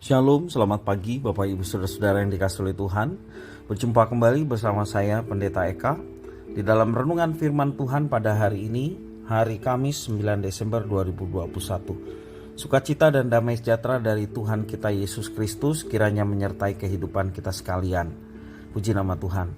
Shalom, selamat pagi Bapak Ibu Saudara-saudara yang dikasihi oleh Tuhan. Berjumpa kembali bersama saya Pendeta Eka di dalam renungan firman Tuhan pada hari ini, hari Kamis 9 Desember 2021. Sukacita dan damai sejahtera dari Tuhan kita Yesus Kristus kiranya menyertai kehidupan kita sekalian. Puji nama Tuhan.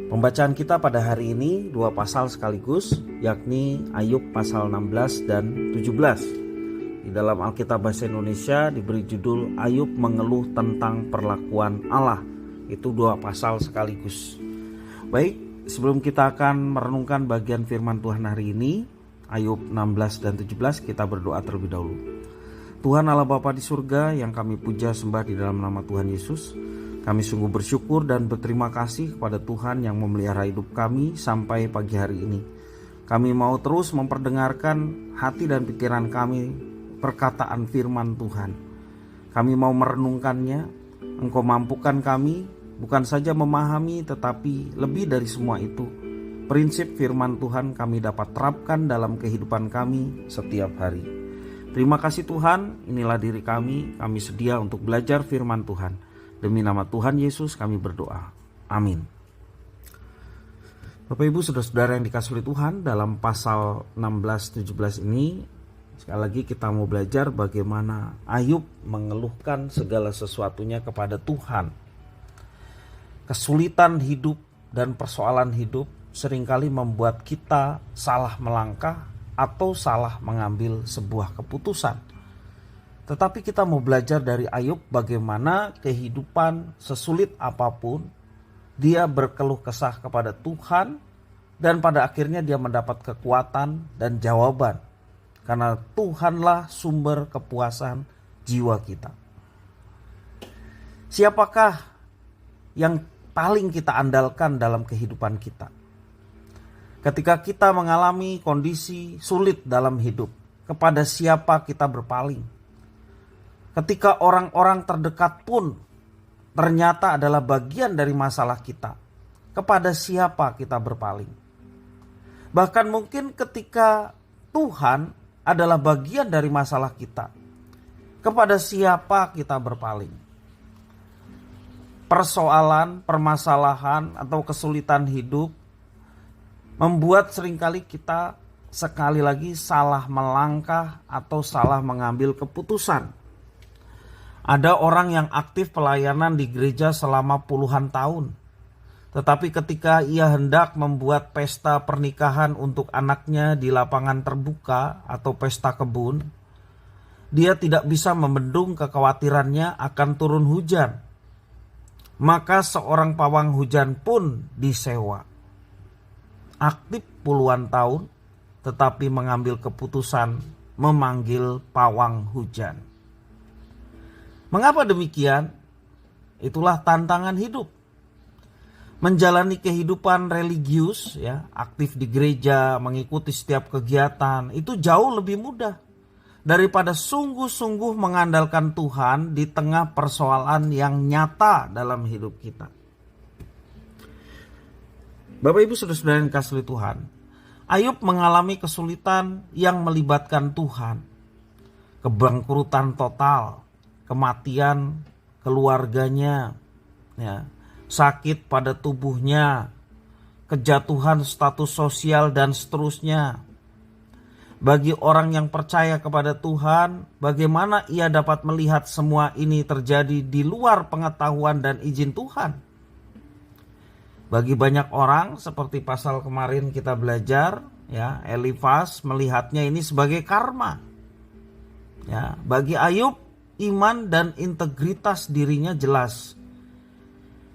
Pembacaan kita pada hari ini dua pasal sekaligus, yakni Ayub pasal 16 dan 17. Di dalam Alkitab Bahasa Indonesia diberi judul Ayub mengeluh tentang perlakuan Allah. Itu dua pasal sekaligus. Baik, sebelum kita akan merenungkan bagian firman Tuhan hari ini, Ayub 16 dan 17, kita berdoa terlebih dahulu. Tuhan Allah Bapa di surga yang kami puja sembah di dalam nama Tuhan Yesus, kami sungguh bersyukur dan berterima kasih kepada Tuhan yang memelihara hidup kami sampai pagi hari ini. Kami mau terus memperdengarkan hati dan pikiran kami perkataan firman Tuhan. Kami mau merenungkannya. Engkau mampukan kami bukan saja memahami, tetapi lebih dari semua itu, prinsip firman Tuhan kami dapat terapkan dalam kehidupan kami setiap hari. Terima kasih Tuhan, inilah diri kami sedia untuk belajar firman Tuhan. Demi nama Tuhan Yesus kami berdoa. Amin. Bapak Ibu Saudara-saudara yang dikasihi oleh Tuhan, dalam pasal 16-17 ini sekali lagi kita mau belajar bagaimana Ayub mengeluhkan segala sesuatunya kepada Tuhan. Kesulitan hidup dan persoalan hidup seringkali membuat kita salah melangkah atau salah mengambil sebuah keputusan. Tetapi kita mau belajar dari Ayub bagaimana kehidupan sesulit apapun, dia berkeluh kesah kepada Tuhan dan pada akhirnya dia mendapat kekuatan dan jawaban. Karena Tuhanlah sumber kepuasan jiwa kita. Siapakah yang paling kita andalkan dalam kehidupan kita? Ketika kita mengalami kondisi sulit dalam hidup, kepada siapa kita berpaling? Ketika orang-orang terdekat pun ternyata adalah bagian dari masalah kita, kepada siapa kita berpaling? Bahkan mungkin ketika Tuhan adalah bagian dari masalah kita, kepada siapa kita berpaling? Persoalan, permasalahan atau kesulitan hidup membuat seringkali kita sekali lagi salah melangkah atau salah mengambil keputusan. Ada orang yang aktif pelayanan di gereja selama puluhan tahun, tetapi ketika ia hendak membuat pesta pernikahan untuk anaknya di lapangan terbuka atau pesta kebun, dia tidak bisa membendung kekhawatirannya akan turun hujan. Maka seorang pawang hujan pun disewa. Aktif puluhan tahun, tetapi mengambil keputusan memanggil pawang hujan. Mengapa demikian? Itulah tantangan hidup. Menjalani kehidupan religius, ya, aktif di gereja, mengikuti setiap kegiatan, itu jauh lebih mudah daripada sungguh-sungguh mengandalkan Tuhan di tengah persoalan yang nyata dalam hidup kita. Bapak Ibu Saudara-saudara yang dikasihi Tuhan, Ayub mengalami kesulitan yang melibatkan Tuhan. Kebangkrutan total, kematian keluarganya, ya, sakit pada tubuhnya, kejatuhan status sosial dan seterusnya. Bagi orang yang percaya kepada Tuhan, bagaimana ia dapat melihat semua ini terjadi di luar pengetahuan dan izin Tuhan? Bagi banyak orang, seperti pasal kemarin kita belajar, ya, Elifas melihatnya ini sebagai karma. Ya, bagi Ayub, iman dan integritas dirinya jelas.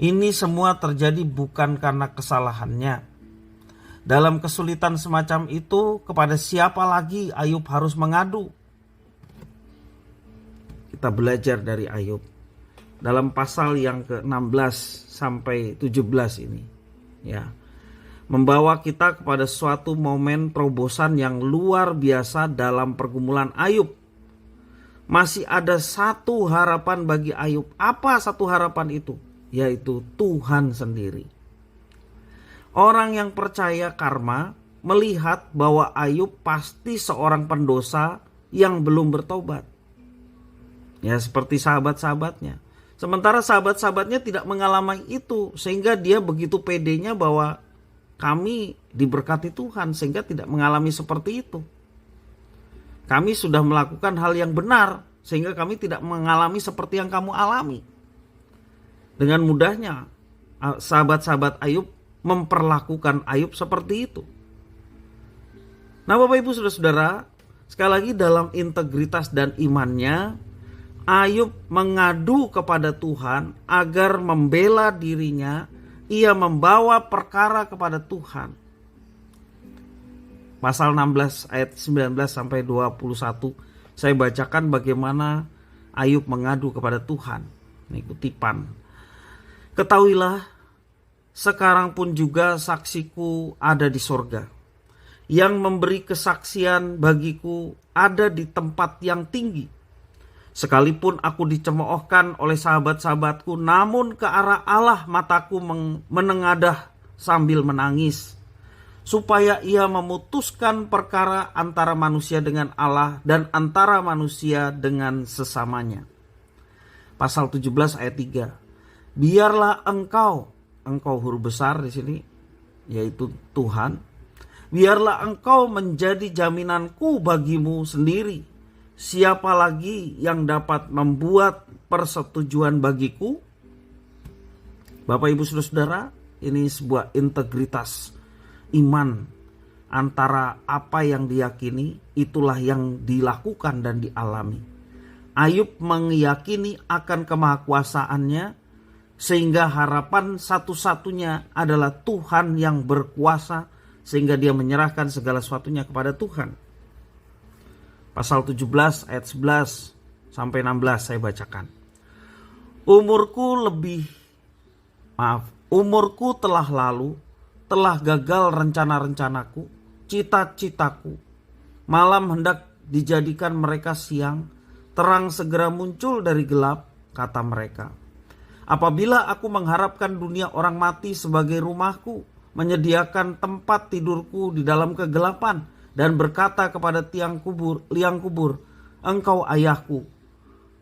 Ini semua terjadi bukan karena kesalahannya. Dalam kesulitan semacam itu, kepada siapa lagi Ayub harus mengadu? Kita belajar dari Ayub dalam pasal yang ke-16 sampai 17 ini, ya, membawa kita kepada suatu momen terobosan yang luar biasa dalam pergumulan Ayub. Masih ada satu harapan bagi Ayub. Apa satu harapan itu? Yaitu Tuhan sendiri. Orang yang percaya karma melihat bahwa Ayub pasti seorang pendosa yang belum bertobat. Ya seperti sahabat-sahabatnya. Sementara sahabat-sahabatnya tidak mengalami itu, sehingga dia begitu pedenya bahwa kami diberkati Tuhan sehingga tidak mengalami seperti itu. Kami sudah melakukan hal yang benar sehingga kami tidak mengalami seperti yang kamu alami. Dengan mudahnya sahabat-sahabat Ayub memperlakukan Ayub seperti itu. Nah, Bapak Ibu Saudara-saudara, sekali lagi dalam integritas dan imannya, Ayub mengadu kepada Tuhan agar membela dirinya. Ia membawa perkara kepada Tuhan. Pasal 16 ayat 19 sampai 21, saya bacakan bagaimana Ayub mengadu kepada Tuhan. Ini kutipan. Ketahuilah, sekarang pun juga saksiku ada di sorga. Yang memberi kesaksian bagiku ada di tempat yang tinggi. Sekalipun aku dicemoohkan oleh sahabat-sahabatku, namun ke arah Allah mataku menengadah sambil menangis. Supaya ia memutuskan perkara antara manusia dengan Allah dan antara manusia dengan sesamanya. Pasal 17 ayat 3. Biarlah engkau huruf besar di sini, yaitu Tuhan. Biarlah engkau menjadi jaminanku bagimu sendiri. Siapa lagi yang dapat membuat persetujuan bagiku? Bapak Ibu Saudara-saudara, ini sebuah integritas iman antara apa yang diyakini, itulah yang dilakukan dan dialami. Ayub meyakini akan kemahakuasaannya, sehingga harapan satu-satunya adalah Tuhan yang berkuasa, sehingga dia menyerahkan segala sesuatunya kepada Tuhan. Pasal 17 ayat 11 sampai 16 saya bacakan. Umurku telah lalu, telah gagal rencana-rencanaku, cita-citaku. Malam hendak dijadikan mereka siang, terang segera muncul dari gelap, kata mereka. Apabila aku mengharapkan dunia orang mati sebagai rumahku, menyediakan tempat tidurku di dalam kegelapan, dan berkata kepada liang kubur, engkau ayahku,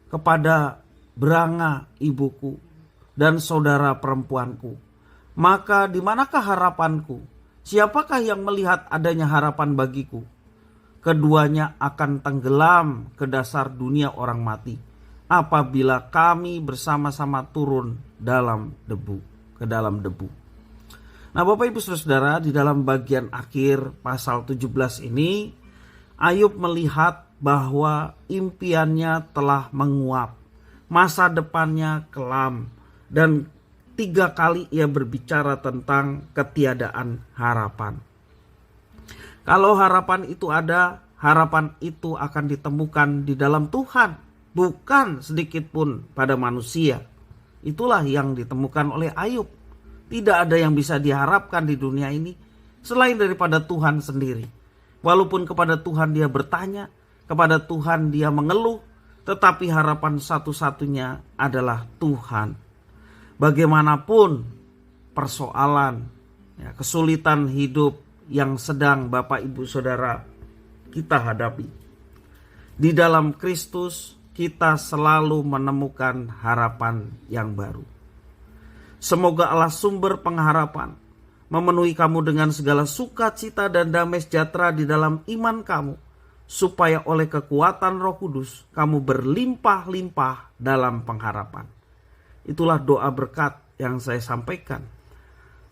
kepada beranga ibuku, dan saudara perempuanku. Maka di manakah harapanku? Siapakah yang melihat adanya harapan bagiku? Keduanya akan tenggelam ke dasar dunia orang mati, apabila kami bersama-sama turun ke dalam debu. Nah, Bapak Ibu Saudara-saudara, di dalam bagian akhir pasal 17 ini, Ayub melihat bahwa impiannya telah menguap, masa depannya kelam, dan 3 kali ia berbicara tentang ketiadaan harapan. Kalau harapan itu ada, harapan itu akan ditemukan di dalam Tuhan, bukan sedikit pun pada manusia. Itulah yang ditemukan oleh Ayub. Tidak ada yang bisa diharapkan di dunia ini selain daripada Tuhan sendiri. Walaupun kepada Tuhan dia bertanya, kepada Tuhan dia mengeluh, tetapi harapan satu-satunya adalah Tuhan. Bagaimanapun persoalan, kesulitan hidup yang sedang Bapak Ibu Saudara kita hadapi, di dalam Kristus kita selalu menemukan harapan yang baru. Semoga Allah sumber pengharapan memenuhi kamu dengan segala sukacita dan damai sejahtera di dalam iman kamu, supaya oleh kekuatan Roh Kudus kamu berlimpah-limpah dalam pengharapan. Itulah doa berkat yang saya sampaikan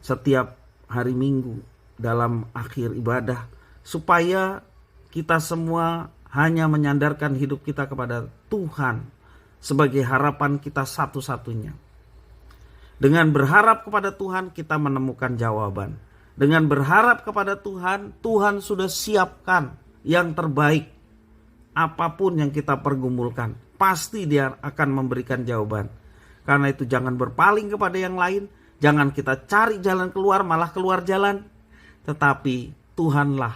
setiap hari Minggu dalam akhir ibadah, supaya kita semua hanya menyandarkan hidup kita kepada Tuhan sebagai harapan kita satu-satunya. Dengan berharap kepada Tuhan kita menemukan jawaban. Dengan berharap kepada Tuhan, Tuhan sudah siapkan yang terbaik. Apapun yang kita pergumulkan, pasti Dia akan memberikan jawaban. Karena itu jangan berpaling kepada yang lain. Jangan kita cari jalan keluar malah keluar jalan. Tetapi Tuhanlah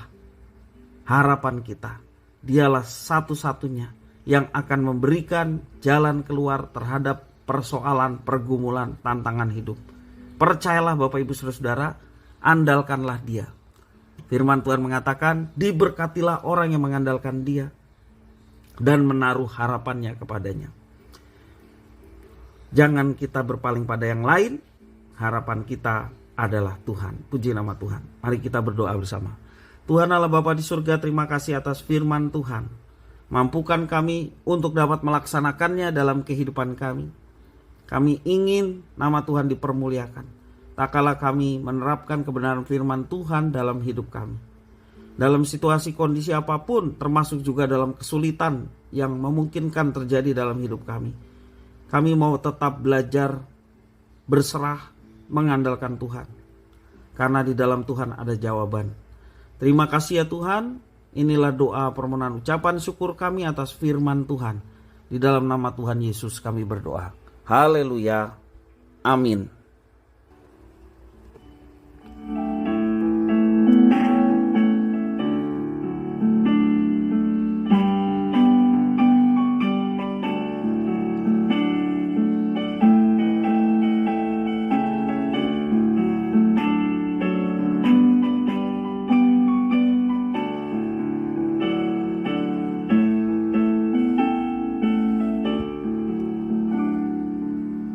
harapan kita. Dialah satu-satunya yang akan memberikan jalan keluar terhadap persoalan, pergumulan, tantangan hidup. Percayalah Bapak Ibu Saudara, andalkanlah Dia. Firman Tuhan mengatakan, diberkatilah orang yang mengandalkan Dia dan menaruh harapannya kepadanya. Jangan kita berpaling pada yang lain. Harapan kita adalah Tuhan. Puji nama Tuhan. Mari kita berdoa bersama. Tuhan Allah Bapa di surga, terima kasih atas firman Tuhan. Mampukan kami untuk dapat melaksanakannya dalam kehidupan kami. Kami ingin nama Tuhan dipermuliakan. Tak kala kami menerapkan kebenaran firman Tuhan dalam hidup kami. Dalam situasi kondisi apapun, termasuk juga dalam kesulitan yang memungkinkan terjadi dalam hidup kami. Kami mau tetap belajar berserah, mengandalkan Tuhan. Karena di dalam Tuhan ada jawaban. Terima kasih ya Tuhan. Inilah doa permohonan ucapan syukur kami atas firman Tuhan. Di dalam nama Tuhan Yesus kami berdoa. Haleluya. Amin.